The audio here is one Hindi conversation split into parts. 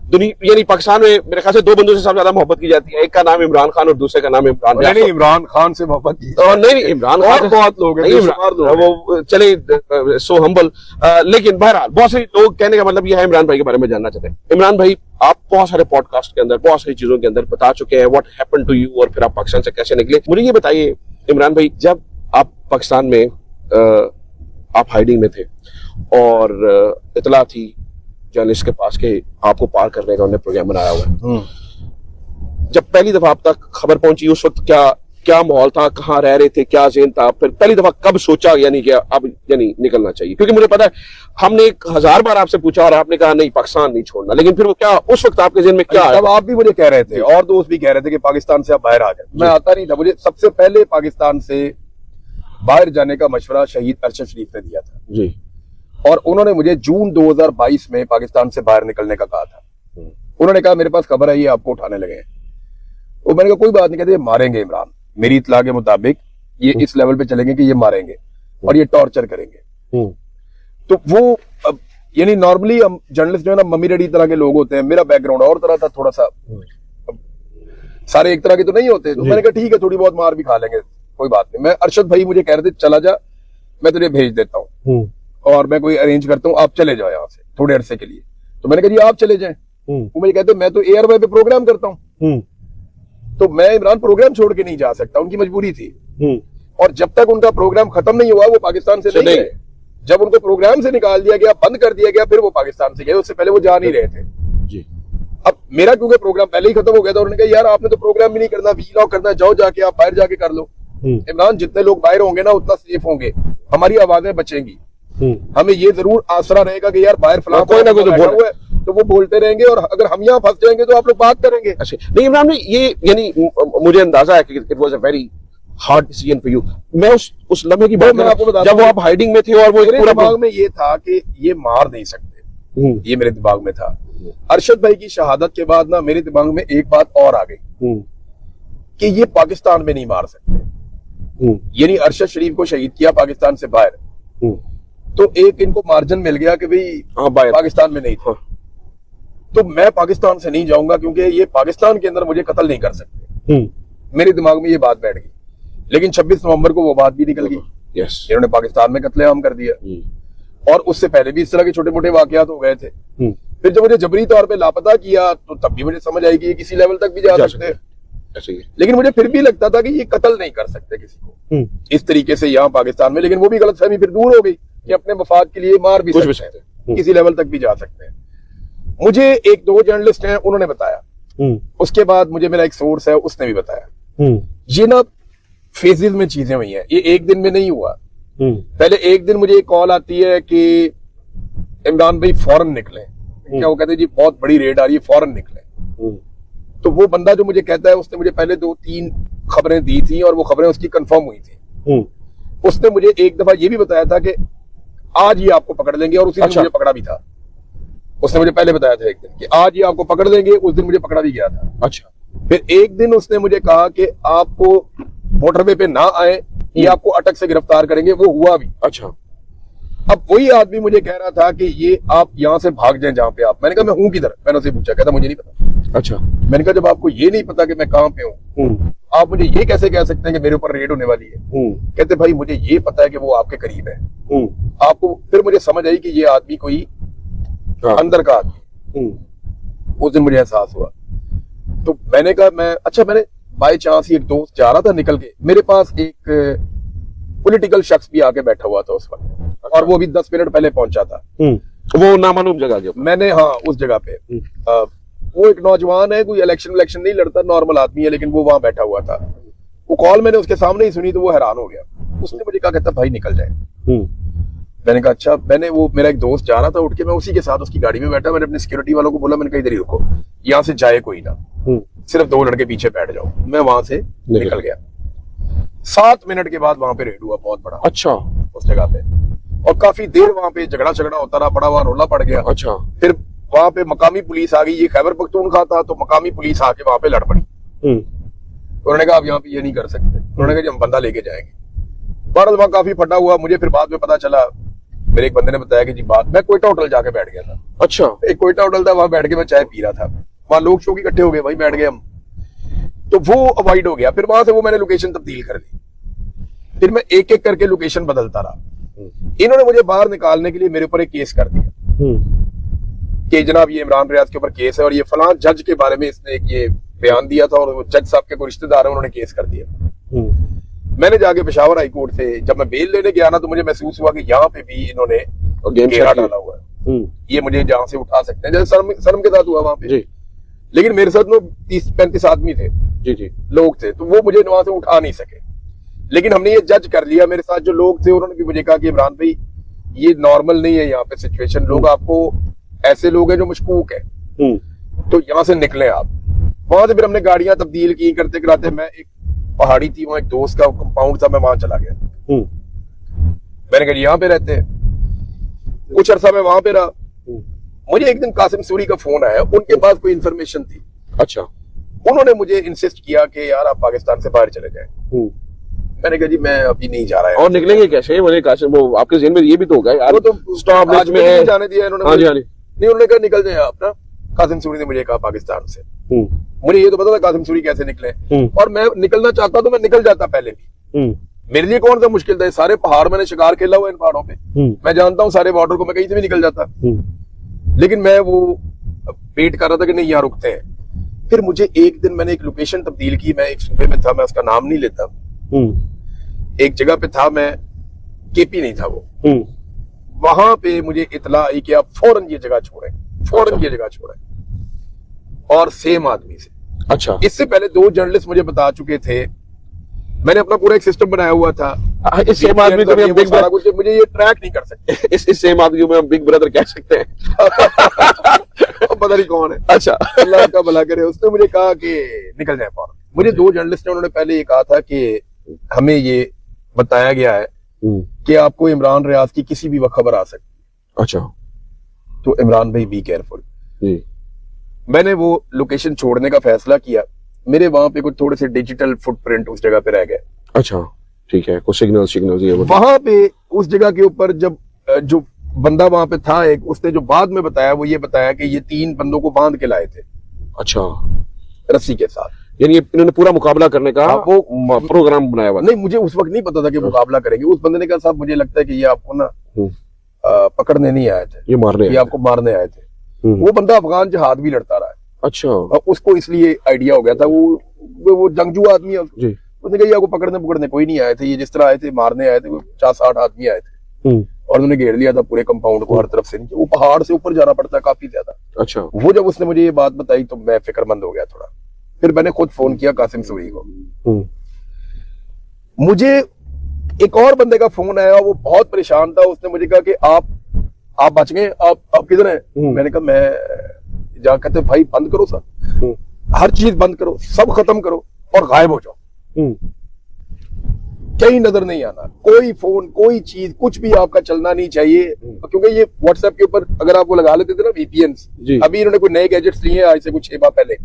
दुनिया यानी पाकिस्तान में मेरे ख्याल से दो बंदों से सबसे ज्यादा मोहब्बत की जाती है, एक का नाम इमरान खान और दूसरे का नाम इमरान खान। नहीं, इमरान खान से मोहब्बत की नहीं इमरान खान बहुत लोग हैं, वो चले सो हम्बल। लेकिन बहरहाल बहुत से लोग कहने का मतलब यह है, इमरान भाई के बारे में जानना चाहते हैं। इमरान भाई, आप बहुत सारे पॉडकास्ट के अंदर बहुत सारी चीजों के अंदर बता चुके हैं व्हाट हैपेंड टू यू, और फिर आप पाकिस्तान से कैसे निकले। मुझे ये बताइए इमरान भाई, जब आप पाकिस्तान में आप हाइडिंग में थे और इतला थी जर्नलिस्ट के पास के आपको पार करने का उन्होंने प्रोग्राम बनाया हुआ है, जब पहली दफा आप तक खबर पहुंची उस वक्त क्या माहौल था, कहाँ रह रहे थे, क्या ज़हन था, फिर पहली दफा कब सोचा यानी कि अब यानी निकलना चाहिए? क्योंकि मुझे पता है हमने 1000 बार आपसे पूछा और आपने कहा नहीं पाकिस्तान नहीं छोड़ना, लेकिन फिर वो क्या उस वक्त आपके ज़हन में क्या है? तब आप भी मुझे कह रहे थे और दोस्त भी कह रहे थे कि पाकिस्तान से आप बाहर आ जाए। मैं आता नहीं था। मुझे सबसे पहले पाकिस्तान से बाहर जाने का मशवरा शहीद अरशद शरीफ ने दिया था जी, और उन्होंने मुझे जून 2022 में पाकिस्तान से बाहर निकलने का कहा था। उन्होंने कहा मेरे पास खबर है ये आपको उठाने लगे हैं। तो मैंने कहा कोई बात नहीं, कहते ये मारेंगे इमरान, मेरी इत्तला के मुताबिक ये इस लेवल पे चलेंगे कि ये मारेंगे और ये टॉर्चर करेंगे। तो वो यानी नॉर्मली हम जर्नलिस्ट जो है ना मम्मी डैडी तरह के लोग होते हैं, मेरा बैकग्राउंड और तरह था थोड़ा सा, सारे एक तरह के तो नहीं होते। तो मैंने कहा ठीक है थोड़ी बहुत मार भी खा लेंगे, कोई बात नहीं। मैं अरशद भाई मुझे कह रहे थे चला जा, मैं तुझे भेज देता हूँ और मैं कोई अरेंज करता हूँ, आप चले जाओ यहाँ से थोड़े अरसे के लिए। तो मैंने कहा जी आप चले जाएं। वो मुझे कहते मैं तो एयरवे पे प्रोग्राम करता हूँ, तो मैं इमरान प्रोग्राम छोड़ के नहीं जा सकता, उनकी मजबूरी थी। और जब तक उनका प्रोग्राम खत्म नहीं हुआ वो पाकिस्तान से नहीं गए। जब उनको प्रोग्राम से निकाल दिया गया, बंद कर दिया गया, फिर वो पाकिस्तान से गए, उससे पहले वो जा नहीं रहे थे जी। अब मेरा क्योंकि प्रोग्राम पहले ही खत्म हो गया था, उन्होंने कहा यार आपने तो प्रोग्राम भी नहीं करना, वीलॉग करना, जाओ जाके आप बाहर जाके कर लो। इमरान जितने लोग बाहर होंगे ना उतना सेफ होंगे, हमारी आवाजें बचेंगी, हमें ये जरूर आसरा रहेगा कि यार बाहर फलां कोई ना कोई तो वो बोलते रहेंगे और अगर हम यहाँ फंस जाएंगे तो आप लोग बात करेंगे। अच्छा नहीं इमरान भाई, ये यानी मुझे अंदाजा है कि it was a very hard decision for you. मैं उस लम्हे की बात मैं आपको बता, जब वो आप हाइडिंग में थे और वो मेरे दिमाग में ये था कि ये मार नहीं सकते, ये मेरे दिमाग में था। अरशद भाई की शहादत के बाद ना मेरे दिमाग में एक बात और आ गई कि ये पाकिस्तान में नहीं मार सकते। यानी अरशद शरीफ को शहीद किया पाकिस्तान से बाहर, तो एक इनको मार्जिन मिल गया कि भाई पाकिस्तान में नहीं था, तो मैं पाकिस्तान से नहीं जाऊंगा क्योंकि ये पाकिस्तान के अंदर मुझे कत्ल नहीं कर सकते। मेरे दिमाग में ये बात बैठ गई। लेकिन 26 नवंबर को वो बात भी निकल गई, इन्होंने पाकिस्तान में कत्लेआम कर दिया और उससे पहले भी इस तरह के छोटे मोटे वाकयात हो गए थे। फिर जब मुझे जबरी तौर पे लापता किया तो तब भी मुझे समझ आई कि ये किसी लेवल तक भी जा सकते हैं, लेकिन मुझे फिर भी लगता था कि ये कत्ल नहीं कर सकते किसी को इस तरीके से यहाँ पाकिस्तान में। लेकिन वो भी गलतफहमी फिर दूर हो गई कि अपने मफाद के लिए मार भी सकते हैं, किसी लेवल तक भी जा सकते हैं। मुझे एक दो जर्नलिस्ट हैं उन्होंने बताया, उसके बाद मुझे मेरा एक सोर्स है उसने भी बताया। ये ना फेजेस में चीजें हुई हैं, ये एक दिन में नहीं हुआ। पहले एक दिन मुझे एक कॉल आती है कि इमरान भाई फौरन निकले, क्या वो कहते हैं जी बहुत बड़ी रेड आ रही है फौरन निकले। तो वो बंदा जो मुझे कहता है उसने मुझे पहले 2-3 खबरें दी थी और वो खबरें उसकी कंफर्म हुई थी। उसने मुझे एक दफा ये भी बताया था कि आज ये आपको पकड़ लेंगे और उसी दिन मुझे पकड़ा भी था। उसने मुझे पहले बताया था एक दिन कि आज ये आपको पकड़ लेंगे, उस दिन मुझे पकड़ा भी गया था। अच्छा, फिर एक दिन उसने मुझे कहा कि आपको मोटरवे पे ना आए, ये आपको अटक से गिरफ्तार करेंगे, वो हुआ भी। अच्छा, अब वही आदमी मुझे कह रहा था कि ये आप यहाँ से भाग जाएं जहाँ पे आप। मैंने कहा मैं हूँ किधर? मैंने उससे पूछा, कहता मुझे नहीं पता। अच्छा, मैंने कहा जब आपको ये नहीं पता कि मैं कहाँ पे हूँ, आप मुझे ये कैसे कह सकते हैं कि मेरे ऊपर रेड होने वाली है? कहते भाई मुझे ये पता है कि वो आपके करीब है। आपको फिर मुझे समझ आई कि ये आदमी कोई अंदर का आदमी। उस दिन मुझे एहसास हुआ, तो मैंने कहा मैंने बाय चांस ही एक दोस्त जा रहा था निकल के, मेरे पास एक पॉलिटिकल शख्स भी आके बैठा हुआ था उस वक्त, और वो भी 10 मिनट पहले पहुंचा था। वो नामालूम जगह जो मैंने उस जगह पे वो एक नौजवान है, कोई इलेक्शन नहीं लड़ता, नॉर्मल आदमी है, लेकिन वो वहां बैठा हुआ था। वो कॉल मैंने उसके सामने ही सुनी तो वो हैरान हो गया। उसने मुझे कहा, कहता भाई निकल जाए। मैंने कहा अच्छा। वो मेरा एक दोस्त जा रहा था, उठ के मैं उसी के साथ उसकी गाड़ी में बैठा। मैंने अपने सिक्योरिटी वालों को बोला, मैंने कहा इधर ही रुको, यहाँ से जाए कोई ना, सिर्फ 2 लड़के पीछे बैठ जाओ। मैं वहां से निकल गया। 7 मिनट के बाद वहां पे रेड हुआ बहुत बड़ा। अच्छा, उस जगह पे, और काफी देर वहां पे झगड़ा होता रहा, बड़ा वहां रोला पड़ गया। अच्छा, फिर वहां पे मकामी पुलिस आ गई, ये खैबर पख्तूनख्वा था, तो मकामी पुलिस आके वहां पे लड़ पड़ी। उन्होंने कहा आप यहाँ पे ये नहीं कर सकते। उन्होंने कहा हम बंदा लेके जाएंगे। बहरहाल वहां काफी फटा हुआ। मुझे फिर बाद में पता चला मेरे एक बंदे ने बताया कि जी बात, मैं कोयटा होटल जाके बैठ गया था। अच्छा। एक कोयटा होटल था, वहां बैठ के मैं चाय पी रहा था, वहां लोग शो इकट्ठे हो गए, वहीं बैठ गए हम, तो वो अवॉइड हो गया। फिर वहां से वो मैंने लोकेशन तब्दील कर दी, फिर मैं एक एक करके लोकेशन बदलता रहा। इन्होंने मुझे बाहर निकालने के लिए मेरे ऊपर एक केस कर दिया कि जनाब ये इमरान रियाज के ऊपर केस है और ये फलां जज के बारे में इसने एक ये बयान दिया था और वो जज साहब के कोई रिश्तेदार है, उन्होंने केस कर दिया। मैंने जाके पेशावर हाई कोर्ट से जब मैं बेल लेने गया ना, तो मुझे महसूस हुआ कि यहाँ पे भी इन्होंने घेरा डाला हुआ है, ये मुझे जहां से उठा सकते हैं, जैसे सनम के साथ हुआ वहां पे। लेकिन मेरे साथ में 30-35 आदमी थे, जी लोग थे, तो वो मुझे वहां से उठा नहीं सके। लेकिन हमने ये जज कर लिया, मेरे साथ जो लोग थे उन्होंने भी मुझे कहा कि इमरान भाई ये नॉर्मल नहीं है यहाँ पे सिचुएशन, लोग आपको ऐसे लोग हैं जो मशकूक है, तो यहाँ से निकले आप। वहां से फिर हमने गाड़ियां तब्दील की, करते कराते मैं एक पहाड़ी थी, वहां एक दोस्त का कंपाउंड था, मैं वहां चला गया। मैंने कहा यहाँ पे रहते हैं, कुछ अरसा मैं वहां पे रहा। मुझे एक दिन कासिम सूरी का फोन आया, उनके पास कोई इंफॉर्मेशन थी। अच्छा। उन्होंने मुझे इंसिस्ट किया कि यार आप पाकिस्तान से बाहर चले जाएं। मैंने कहा जी मैं अभी नहीं जा रहा है। और निकलेंगे कैसे? मुझे कासिम, वो आपके जेल में ये भी तो होगा यार, वो तो स्टॉप लिस्ट में है, जाने दिया इन्होंने। हाँ जी, हाँ जी। नहीं, उन्होंने कहा निकल जाए आप ना। कासिम सूरी ने मुझे कहा पाकिस्तान से। मुझे ये तो पता था कासिम सूरी कैसे निकले, और मैं निकलना चाहता तो मैं निकल जाता पहले भी। मेरे लिए कौन सा मुश्किल था, सारे पहाड़, मैंने शिकार खेला हुआ इन पहाड़ों पे, मैं जानता हूँ सारे बॉर्डर को, मैं कहीं से भी निकल जाता। लेकिन मैं वो वेट कर रहा था कि नहीं यहाँ रुकते हैं। फिर मुझे एक दिन मैंने एक लोकेशन तब्दील की, मैं एक सूबे में था, मैं उसका नाम नहीं लेता, एक जगह पे था मैं, केपी नहीं था वो, वहां पे मुझे इतला आई कि आप फौरन ये जगह छोड़ें, फौरन ये जगह छोड़ें, और सेम आदमी से। अच्छा। इससे पहले 2 जर्नलिस्ट मुझे बता चुके थे, मैंने अपना पूरा एक सिस्टम बनाया हुआ था। इस सेम आदमी को हम बिग सारा कुछ, मुझे ये ट्रैक नहीं कर सकते। इस सेम आदमी को हम बिग ब्रदर कह सकते हैं। पता नहीं कौन है। अच्छा। अल्लाह का भला करे। उसने मुझे कहा कि निकल जाए फौरन। मुझे 2 जर्नलिस्ट ने, उन्होंने पहले ये कहा था कि हमें ये बताया गया है कि आपको इमरान रियाज की किसी भी वक्त खबर आ सकती है। अच्छा। तो इमरान भाई बी केयरफुल। मैंने वो लोकेशन छोड़ने का फैसला किया। मेरे वहां पे कुछ थोड़े से डिजिटल फुटप्रिंट उस जगह पे रह गए। अच्छा, ठीक है, कुछ सिग्नल ये वहां पे उस जगह के ऊपर जब जो बंदा वहां पे था एक, उसने जो बाद में बताया, वो ये बताया कि ये 3 बंदों को बांध के लाए थे। अच्छा। रस्सी के साथ, यानी इन्होंने पूरा मुकाबला करने का वो प्रोग्राम बनाया हुआ। नहीं, मुझे उस वक्त नहीं पता था कि मुकाबला करेंगे। उस बंदे ने कहा साहब मुझे लगता है कि ये आपको ना पकड़ने नहीं आए थे, ये आपको मारने आए थे। वो बंदा अफगान जहाद भी लड़ता रहा है। अच्छा। और उसको इसलिए आइडिया हो गया था, वो जंगजू आदमी है। उसने कहा आपको पकड़ने कोई नहीं आए थे, ये जिस तरह आए थे मारने आए थे, 50-60 आदमी आए थे, और उन्होंने घेर लिया था पूरे कंपाउंड को हर तरफ से। वो पहाड़ से ऊपर जाना पड़ता है काफी ज्यादा। अच्छा। वो जब उसने मुझे ये बात बताई तो मैं फिक्रमंद हो गया थोड़ा। फिर मैंने खुद फोन किया कासिम सूरी को। मुझे एक और बंदे का फोन आया, वो बहुत परेशान था। उसने मुझे कहा कि आप बच गए, आप किधर हैं? मैंने कहा मैं जा, कहते भाई बंद करो सब, हर चीज बंद करो, सब खत्म करो और गायब हो जाओ, कहीं नजर नहीं आना, कोई फोन, कोई चीज, कुछ भी आपका चलना नहीं चाहिए। क्योंकि ये व्हाट्सएप के ऊपर अगर आप वो लगा लेते थे ना VPN, अभी इन्होंने कोई नए गैजेट्स लिए हैं आज से कुछ 6 माह पहले।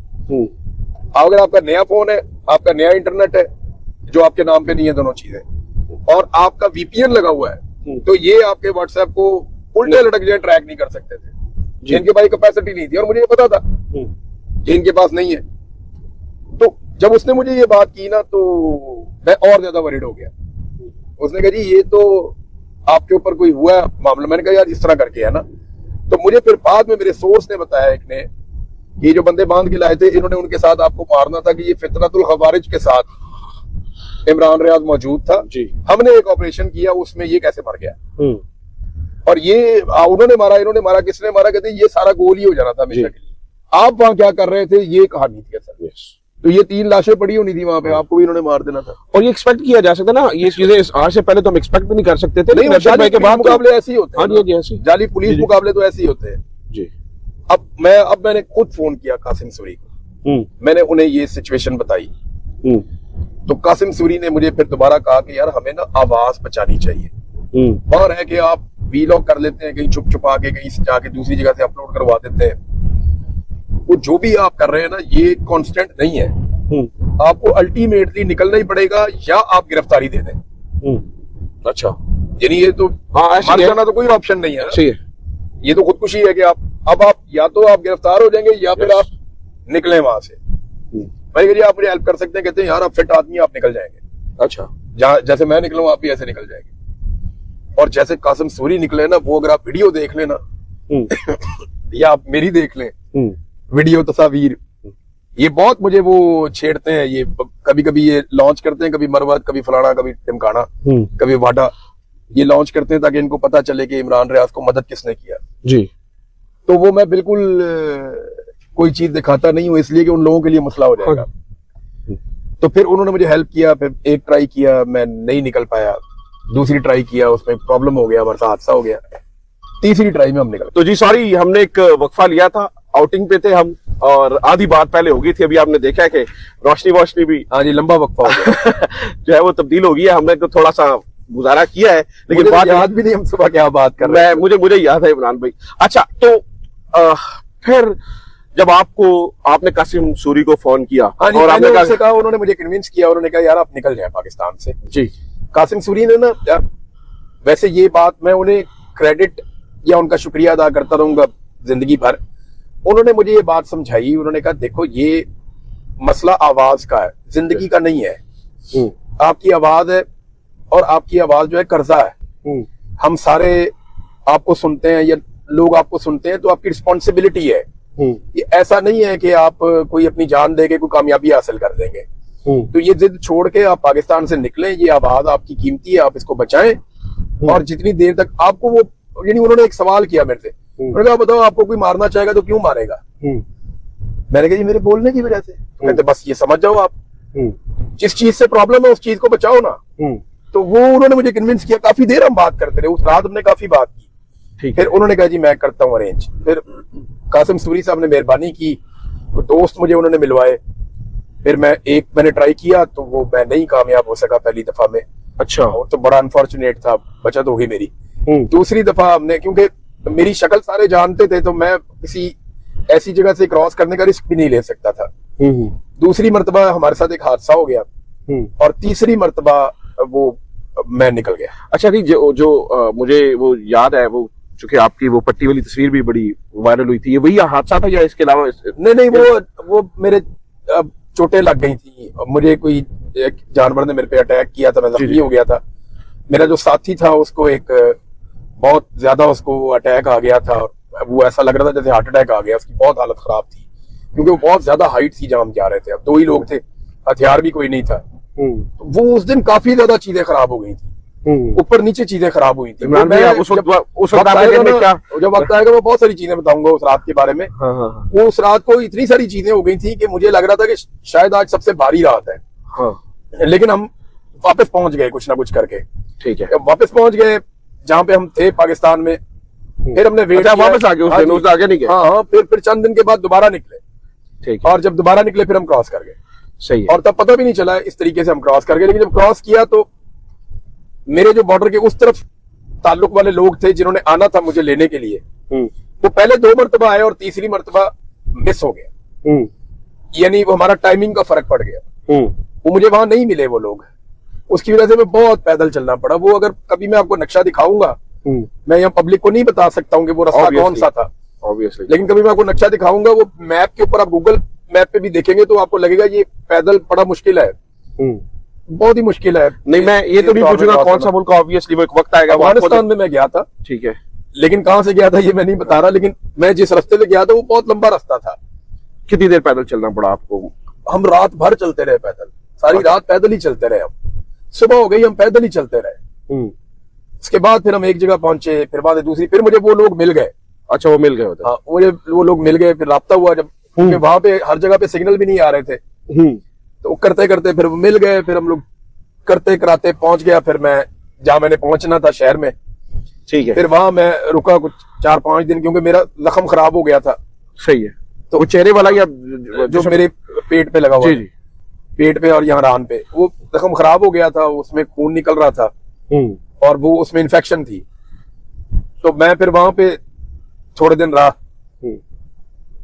अगर आपका नया फोन है, आपका नया इंटरनेट है जो आपके नाम पे नहीं है, दोनों चीजें, और आपका VPN लगा हुआ है, तो ये आपके व्हाट्सएप को उल्टे लटक जाए ट्रैक नहीं कर सकते थे। इनके पास कैपेसिटी नहीं थी, और मुझे ये पता था कि इनके पास नहीं है। तो जब उसने मुझे ये बात की ना, तो मैं और ज्यादा वरीड हो गया। उसने कहा जी ये तो आपके ऊपर कोई हुआ है मामला। मैंने कहा यार इस तरह करके है ना। तो मुझे फिर बाद में मेरे सोर्स ने बताया, एक ने, ये जो बंदे बांध के लाए थे, इन्होंने उनके साथ आपको मारना था कि ये फितरतुल खवारिज के साथ इमरान रियाज मौजूद था जी। हमने एक ऑपरेशन किया, उसमें ये कैसे मर गया, और ये उन्होंने मारा, इन्होंने मारा, किसने मारा, कहते ये सारा गोल ही हो जाना था हमेशा के लिए। आप वहां क्या कर रहे थे, ये कहानी थी सर। तो ये 3 लाशें पड़ी होनी थी वहां पे, आपको भी इन्होंने मार देना था। और ये एक्सपेक्ट किया जा सकता ना, ये चीजें आज से पहले तो हम एक्सपेक्ट भी नहीं कर सकते थे। नहीं, जाली के बाद मुकाबले ऐसे ही होते हैं, जाली पुलिस मुकाबले तो ऐसे ही होते हैं जी। अब मैंने खुद फोन किया कासिम सूरी को, मैंने उन्हें ये सिचुएशन बताई, तो कासिम सूरी ने मुझे फिर दोबारा कहा कि यार हमें ना आवाज बचानी चाहिए। वहां रह के आप वीलॉग कर लेते हैं, कहीं छुप छुपा के, कहीं से जाके दूसरी जगह से अपलोड करवा देते हैं। वो जो भी आप कर रहे हैं ना, ये कांस्टेंट नहीं है। आपको अल्टीमेटली निकलना ही पड़ेगा, या आप गिरफ्तारी दे दें। अच्छा, यानी ये तो हाँ ऐसे मर ही है, जाना तो कोई ऑप्शन नहीं है ना। सही है। ये तो खुदकुशी है कि आप या तो आप गिरफ्तार हो जाएंगे या फिर आप निकले वहां से। मैंने कहा जी आप मुझे हेल्प कर सकते हैं, कहते हैं यार आप फिट आदमी, आप निकल जाएंगे। अच्छा जैसे मैं निकलूं आप भी ऐसे निकल जाएंगे। और जैसे कासिम सूरी निकले ना, वो अगर आप वीडियो देख लेना या आप मेरी देख लें वीडियो तस्वीर, ये बहुत मुझे वो छेड़ते हैं। ये कभी कभी ये लॉन्च करते हैं, कभी मरवत, कभी फलाना, कभी टिमकाना, कभी वाडा, ये लॉन्च करते हैं ताकि इनको पता चले कि इमरान रियाज को मदद किसने किया जी। तो वो मैं बिल्कुल कोई चीज दिखाता नहीं हूं, इसलिए कि उन लोगों के लिए मसला हो जाएगा। तो फिर उन्होंने मुझे हेल्प किया, फिर एक ट्राई किया, मैं नहीं निकल पाया, दूसरी ट्राई किया, उसमें प्रॉब्लम हो गया, हमारे साथ हादसा हो गया, तीसरी ट्राई में हम निकल। तो जी सॉरी, हमने एक वक्फा लिया था, आउटिंग पे थे हम, और आधी बात पहले हो गई थी। अभी आपने देखा है कि रोशनी वोशनी भी हाँ जी लंबा वक्फा हो गया जो है वो तब्दील हो गई है। हमने तो थोड़ा सा गुजारा किया है, लेकिन मुझे बात याद भी नहीं हम सुबह क्या बात कर रहे हैं। मुझे याद है इमरान भाई। अच्छा तो फिर जब आपने कासिम सूरी को फोन किया हाँ जी, और आपने कहा, उन्होंने मुझे कन्विंस किया, उन्होंने कहा यार आप निकल जाए पाकिस्तान से। जी कासिम सूरी ने ना, वैसे ये बात मैं उन्हें क्रेडिट या उनका शुक्रिया अदा करता रहूंगा जिंदगी भर। उन्होंने मुझे ये बात समझाई, उन्होंने कहा देखो ये मसला आवाज का है, जिंदगी का नहीं है। आपकी आवाज है और आपकी आवाज जो है कर्जा है। हम सारे आपको सुनते हैं या लोग आपको सुनते हैं, तो आपकी रिस्पॉन्सिबिलिटी है। ये ऐसा नहीं है कि आप कोई अपनी जान दे के कोई कामयाबी हासिल कर देंगे। तो ये जिद छोड़ के आप पाकिस्तान से निकलें, ये आवाज आपकी कीमती है, आप इसको बचाएं। और जितनी देर तक आपको वो, यानी उन्होंने एक सवाल किया मेरे से, उन्होंने कहा बताओ आपको कोई मारना चाहेगा तो क्यों मारेगा? मैंने कहा जी मेरे बोलने की वजह से। कहते बस ये समझ जाओ आप, जिस चीज से प्रॉब्लम है उस चीज को बचाओ ना। तो वो उन्होंने मुझे कन्विंस किया, काफी देर हम बात करते रहे, उस रात हमने काफी बात की। फिर उन्होंने कहा जी मैं करता हूँ अरेंज। फिर कासिम सूरी साहब ने मेहरबानी की, तो दोस्त मुझे उन्होंने मिलवाए। फिर मैंने ट्राई किया तो वो मैं नहीं कामयाब हो सका पहली दफा में। अच्छा, तो बड़ा अनफॉर्चुनेट था, बचत हो गई मेरी। दूसरी दफा हमने, क्योंकि मेरी शक्ल सारे जानते थे, तो मैं किसी ऐसी जगह से क्रॉस करने का रिस्क भी नहीं ले सकता था। दूसरी मर्तबा हमारे साथ एक हादसा हो गया और तीसरी मर्तबा वो मैं निकल गया। अच्छा नहीं, जो मुझे वो याद है, वो चूंकि आपकी वो पट्टी वाली तस्वीर भी बड़ी वायरल हुई थी, ये वही हादसा था या इसके अलावा? नहीं, वो मेरे चोटें लग गई थी, मुझे कोई एक जानवर ने मेरे पे अटैक किया था, मैं जख्मी हो गया था। मेरा जो साथी था उसको एक बहुत ज्यादा उसको अटैक आ गया था, वो ऐसा लग रहा था जैसे हार्ट अटैक आ गया, उसकी बहुत हालत खराब थी, क्योंकि वो बहुत ज्यादा हाइट थी जहां हम जा रहे थे। अब 2 ही लोग थे, हथियार भी कोई नहीं था। वो उस दिन काफी ज्यादा चीजें खराब हो गई थी, ऊपर नीचे चीजें खराब हुई थी। इमरान भाई, उस वक्त जब वक्त आएगा मैं बहुत सारी चीजें बताऊंगा उस रात के बारे में। वो उस रात को इतनी सारी चीजें हो गई थी कि मुझे लग रहा था कि शायद आज सबसे भारी रात है। लेकिन हम वापस पहुंच गए कुछ ना कुछ करके। ठीक है, वापस पहुंच गए जहां पे हम थे पाकिस्तान में। फिर हमने वेट किया, वापस आ गए उस दिन, आगे नहीं गए। हाँ, फिर चंद दिन के बाद दोबारा निकले। ठीक, और जब दोबारा निकले फिर हम क्रॉस कर गए। सही है। और तब पता भी नहीं चला इस तरीके से हम क्रॉस कर गए। लेकिन जब क्रॉस किया तो मेरे जो बॉर्डर के उस तरफ ताल्लुक वाले लोग थे जिन्होंने आना था मुझे लेने के लिए, वो पहले 2 मरतबा आए और तीसरी मरतबा मिस हो गया। यानी वो हमारा टाइमिंग का फर्क पड़ गया। वो मुझे वहां नहीं मिले वो लोग, उसकी वजह से मैं बहुत पैदल चलना पड़ा। वो अगर कभी मैं आपको नक्शा दिखाऊंगा, मैं यहाँ पब्लिक को नहीं बता सकता हूँ कि वो रास्ता कौन सा था, ऑब्वियसली, लेकिन कभी मैं आपको नक्शा दिखाऊंगा, वो मैप के ऊपर, आप गूगल मैप पे भी देखेंगे तो आपको लगेगा ये पैदल बड़ा मुश्किल है, बहुत ही मुश्किल है। नहीं, मैं ये तो नहीं पूछूंगा कौन सा मुल्क, ऑब्वियसली वो एक वक्त आएगा। अफगानिस्तान में मैं गया था, ठीक है, लेकिन कहां से गया था ये मैं नहीं बता रहा। लेकिन मैं जिस रास्ते से गया था वो बहुत लंबा रास्ता था। कितनी देर पैदल चलना पड़ा आपको? हम रात भर चलते रहे पैदल, सारी रात पैदल ही चलते रहे। हम सुबह हो गई, हम पैदल ही चलते रहे। उसके बाद फिर हम एक जगह पहुंचे, फिर बाद दूसरी, फिर मुझे वो लोग मिल गए। अच्छा, वो मिल गए होते? हाँ, मुझे वो लोग मिल गए, फिर राब्ता हुआ। जब वहां पे हर जगह पे सिग्नल भी नहीं आ रहे थे, तो करते करते फिर वो मिल गए। फिर हम लोग करते कराते पहुंच गया। फिर मैं जहां मैंने पहुंचना था शहर में, ठीक है, फिर वहां मैं रुका कुछ 4-5 दिन, क्योंकि मेरा जख्म खराब हो गया था। सही है। तो वो चेहरे वाला या जो मेरे पेट पे लगा हुआ, जी, पेट पे और यहाँ रान पे, वो जख्म खराब हो गया था, उसमें खून निकल रहा था और वो उसमें इन्फेक्शन थी। तो मैं फिर वहां पे थोड़े दिन रहा।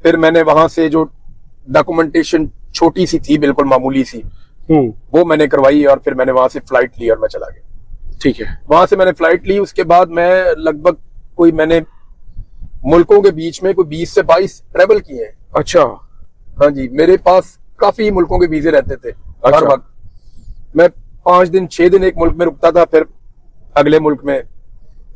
फिर मैंने वहां से जो डॉक्यूमेंटेशन छोटी सी थी, बिल्कुल मामूली सी, वो मैंने करवाई और फिर मैंने वहां से फ्लाइट ली और मैं चला गया। ठीक है। वहां से मैंने फ्लाइट ली, उसके बाद मैं लगभग मैंने मुल्कों के बीच में कोई 20 से 22 ट्रेवल किए हैं। अच्छा। हाँ जी, मेरे पास काफी मुल्कों के वीजे रहते थे। हर वक्त मैं 5 दिन 6 दिन एक मुल्क में रुकता था, फिर अगले मुल्क में,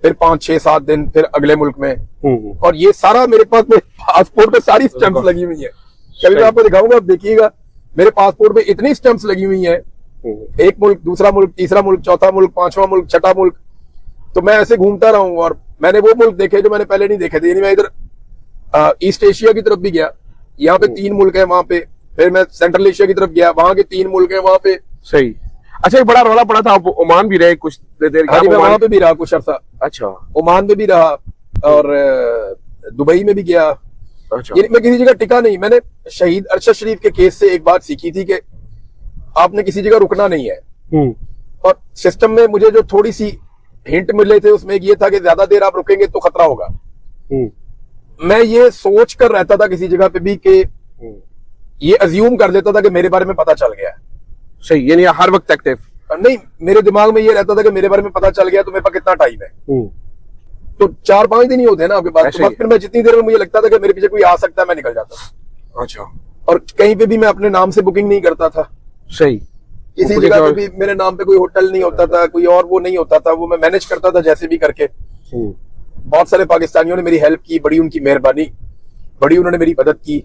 फिर 5 6 7 दिन फिर अगले मुल्क में। और ये सारा मेरे पास, मेरे पासपोर्ट पे सारी स्टैंप्स लगी हुई है। कभी मैं आपको दिखाऊंगा, आप देखिएगा मेरे पासपोर्ट पे इतनी स्टैंप्स लगी हुई है। एक मुल्क, दूसरा मुल्क, तीसरा मुल्क, चौथा मुल्क, पांचवा मुल्क, छठा मुल्क। तो मैं ऐसे घूमता रहा हूँ और मैंने वो मुल्क देखे जो मैंने पहले नहीं देखे थे। यानी मैं इधर ईस्ट एशिया की तरफ भी गया, यहाँ पे 3 मुल्क है वहां पे। फिर मैं सेंट्रल एशिया की तरफ गया, वहां के 3 मुल्क है वहां पे। सही। अच्छा, एक बड़ा रौला पड़ा था, आप ओमान भी रहे कुछ देर? हाँ जी, मैं वहां पे भी रहा कुछ अर्सा। अच्छा। ओमान में भी रहा और दुबई में भी गया। अच्छा। ये मैं किसी जगह टिका नहीं। मैंने शहीद अरशद शरीफ के केस से एक बात सीखी थी कि आपने किसी जगह रुकना नहीं है। और सिस्टम में मुझे जो थोड़ी सी हिंट मिले थे उसमें ये था कि ज्यादा देर आप रुकेंगे तो खतरा होगा। मैं ये सोच कर रहता था किसी जगह पे भी कि ये अज्यूम कर लेता था कि मेरे बारे में पता चल गया। सही, यानी हर वक्त एक्टिव नहीं, मेरे दिमाग में ये रहता था कि मेरे बारे में पता चल गया तो मेरे पास कितना टाइम है। तो 4-5 दिन ही होते हैं ना आपके पास। तो बस फिर मैं जितनी देर में मुझे लगता था कि मेरे पीछे कोई आ सकता है, मैं निकल जाता। अच्छा। और कहीं पे भी मैं अपने नाम से बुकिंग नहीं करता था। सही। किसी जगह पे भी मेरे नाम पे कोई होटल नहीं होता था, कोई और वो नहीं होता था, वो मैं मैनेज करता था जैसे भी करके। बहुत सारे पाकिस्तानियों ने मेरी हेल्प की, बड़ी उनकी मेहरबानी, बड़ी उन्होंने मेरी मदद की।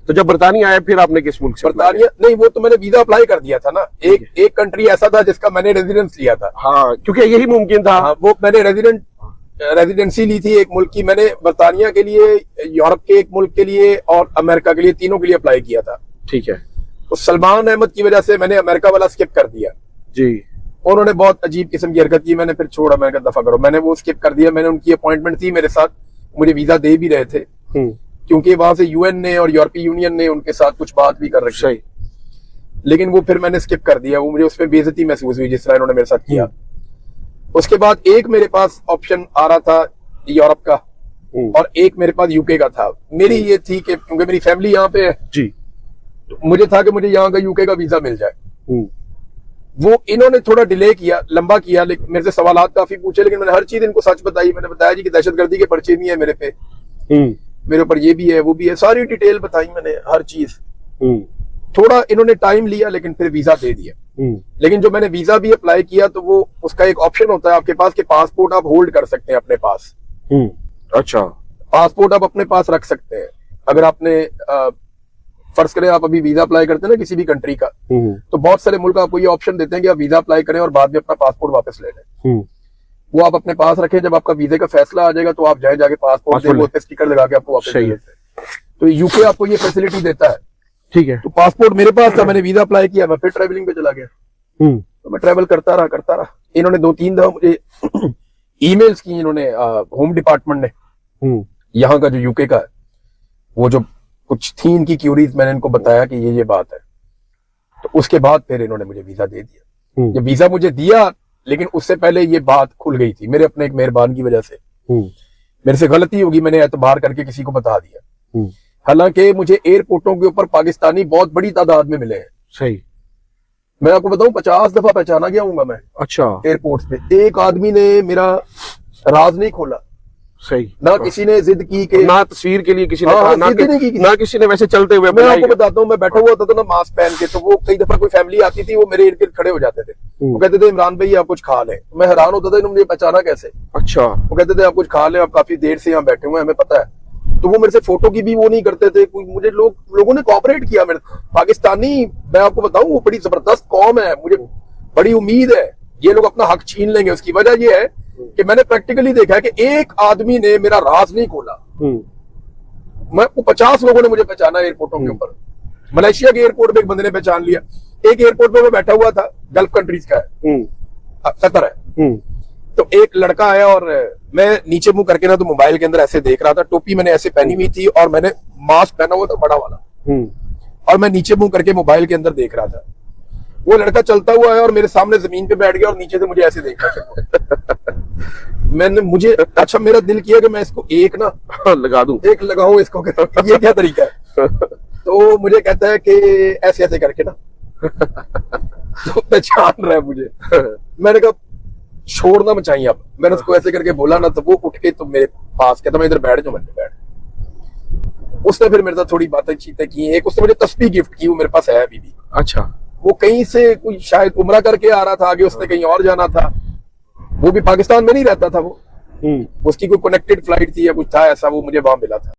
तो जब बरतानिया आया फिर आपने किस मुल्क से? बरतानिया नहीं, वो तो मैंने वीजा अप्लाई कर दिया था ना। एक कंट्री ऐसा था जिसका मैंने रेजिडेंस लिया था। हाँ, क्योंकि यही मुमकिन था। हाँ, वो मैंने रेजिडेंसी ली थी एक मुल्क की। मैंने बरतानिया के लिए, यूरोप के एक मुल्क के लिए और अमेरिका के लिए, तीनों के लिए अप्लाई किया था। ठीक है। तो सलमान अहमद की वजह से मैंने अमेरिका वाला स्किप कर दिया जी। उन्होंने बहुत अजीब किस्म की हरकत की, मैंने फिर छोड़ा, मैंने कहा दफा करो। मैंने वो स्किप कर दिया। मैंने उनकी अपॉइंटमेंट थी मेरे साथ, मुझे वीजा दे भी रहे थे क्योंकि वहां से यूएन ने और यूरोपीय यूनियन ने उनके साथ कुछ बात भी कर रखी। लेकिन वो फिर मैंने स्किप कर दिया। वो मुझे उसमें बेइज्जती महसूस हुई जिस तरह इन्होंने मेरे साथ किया। उसके बाद एक मेरे पास ऑप्शन आ रहा था यूरोप का और एक मेरे पास यूके का था। मेरी ये थी कि क्योंकि मेरी फैमिली यहाँ पे है जी, तो मुझे था कि मुझे यहाँ का यूके का वीजा मिल जाए। वो इन्होंने थोड़ा डिले किया, लंबा किया, लेकिन मेरे से सवालात काफी पूछे, लेकिन मैंने हर चीज इनको सच बताई। मैंने बताया जी कि दहशतगर्दी के पर्चे भी है मेरे पे, मेरे ऊपर ये भी है वो भी है, सारी डिटेल बताई मैंने हर चीज। थोड़ा इन्होंने टाइम लिया लेकिन फिर वीजा दे दिया। लेकिन जो मैंने वीजा भी अप्लाई किया तो वो उसका एक ऑप्शन होता है आपके पास कि पासपोर्ट आप होल्ड कर सकते हैं अपने पास। अच्छा। पासपोर्ट आप अपने पास रख सकते हैं। अगर आपने फर्ज करें आप अभी वीजा अप्लाई करते हैं ना किसी भी कंट्री का, तो बहुत सारे मुल्क आपको ये ऑप्शन देते हैं कि आप वीजा अप्लाई करें और बाद में अपना पासपोर्ट वापस ले लें। वो आप अपने पास रखें, जब आपका वीजे का फैसला आ जाएगा तो आप जाके पासपोर्ट से स्टिकर लगा के आपको वापस ले लेते हैं। तो यूके आपको ये फैसिलिटी देता है। ठीक है। तो पासपोर्ट मेरे पास था, मैंने वीजा अप्लाई किया, मैं फिर ट्रेवलिंग पे चला गया। तो मैं ट्रेवल करता रहा। इन्होंने 2-3 दफा मुझे ईमेल्स की, इन्होंने होम डिपार्टमेंट ने यहाँ का जो यूके का है, वो जो कुछ थी इनकी क्यूरीज, मैंने इनको बताया कि ये बात है। तो उसके बाद फिर इन्होंने मुझे वीजा दे दिया। जब वीजा मुझे दिया, लेकिन उससे पहले ये बात खुल गई थी मेरे अपने एक मेहरबान की वजह से। मेरे से गलती होगी, मैंने एतबार करके किसी को बता दिया। हालांकि मुझे एयरपोर्टों के ऊपर पाकिस्तानी बहुत बड़ी तादाद में मिले हैं। सही। मैं आपको बताऊं 50 दफा पहचाना गया हूँ मैं। अच्छा। एयरपोर्ट पे एक आदमी ने मेरा राज नहीं खोला। सही। ना किसी ने जिद की कि ना तस्वीर के लिए किसी ने हाँ, ना किसी ने वैसे चलते हुए। मैं आपको बताता हूँ, मैं बैठा हुआ था तो ना मास्क पहन के, तो वो कई दफा कोई फैमिली आती थी, वो मेरे इर्द गिर्द खड़े हो जाते थे। वो कहते थे इमरान भाई आप कुछ खा लें। तो मैं हैरान होता था इन्होंने मुझे पहचाना कैसे। अच्छा। वो कहते थे आप कुछ खा लें, आप काफी देर से यहाँ बैठे हुए हैं, हमें पता है। तो वो मेरे से फोटो की भी वो नहीं करते थे। मुझे लोगों ने कोऑपरेट किया। मेरे पाकिस्तानी, मैं आपको बताऊं, वो बड़ी जबरदस्त कौम है। मुझे बड़ी उम्मीद है ये लोग अपना हक छीन लेंगे। उसकी वजह ये है कि मैंने प्रैक्टिकली देखा है कि एक आदमी ने मेरा राज नहीं खोला। मैं 50 लोगों ने मुझे पहचाना एयरपोर्टों के ऊपर। मलेशिया के एयरपोर्ट पे एक बंदे ने पहचान लिया। एक एयरपोर्ट पे मैं बैठा हुआ था, गल्फ कंट्रीज का है, कतर है। तो एक लड़का आया और मैं नीचे मुंह करके ना तो मोबाइल के अंदर ऐसे देख रहा था। टोपी मैंने ऐसे पहनी हुई थी और मैंने मास्क पहना हुआ था बड़ा वाला, और मैं नीचे मुंह करके मोबाइल के अंदर देख रहा था। वो लड़का चलता हुआ है और मेरे सामने जमीन पे बैठ गया और नीचे से मुझे ऐसे देख रहा था। अच्छा मेरा दिल किया कि मैं इसको एक ना लगा दूं, एक लगाऊं इसको, ये क्या तरीका है। तो मुझे कहता है कि ऐसे ऐसे करके ना तो पहचान रहा है मुझे। मैंने कहा छोड़ना मचाई अब। मैंने उसको ऐसे करके बोला ना, तो वो उठ के तो मेरे पास कहता मैं इधर बैठ जाऊं, मैंने बैठ। उसने फिर मेरे साथ थोड़ी बातें चीतें की, एक उसने मुझे तस्बीह गिफ्ट की, वो मेरे पास है अभी भी। अच्छा। वो कहीं से कोई शायद उम्रा करके आ रहा था, आगे उसने कहीं और जाना था, वो भी पाकिस्तान में नहीं रहता था वो, उसकी कोई कनेक्टेड फ्लाइट थी या कुछ था ऐसा, वो मुझे वहां मिला था।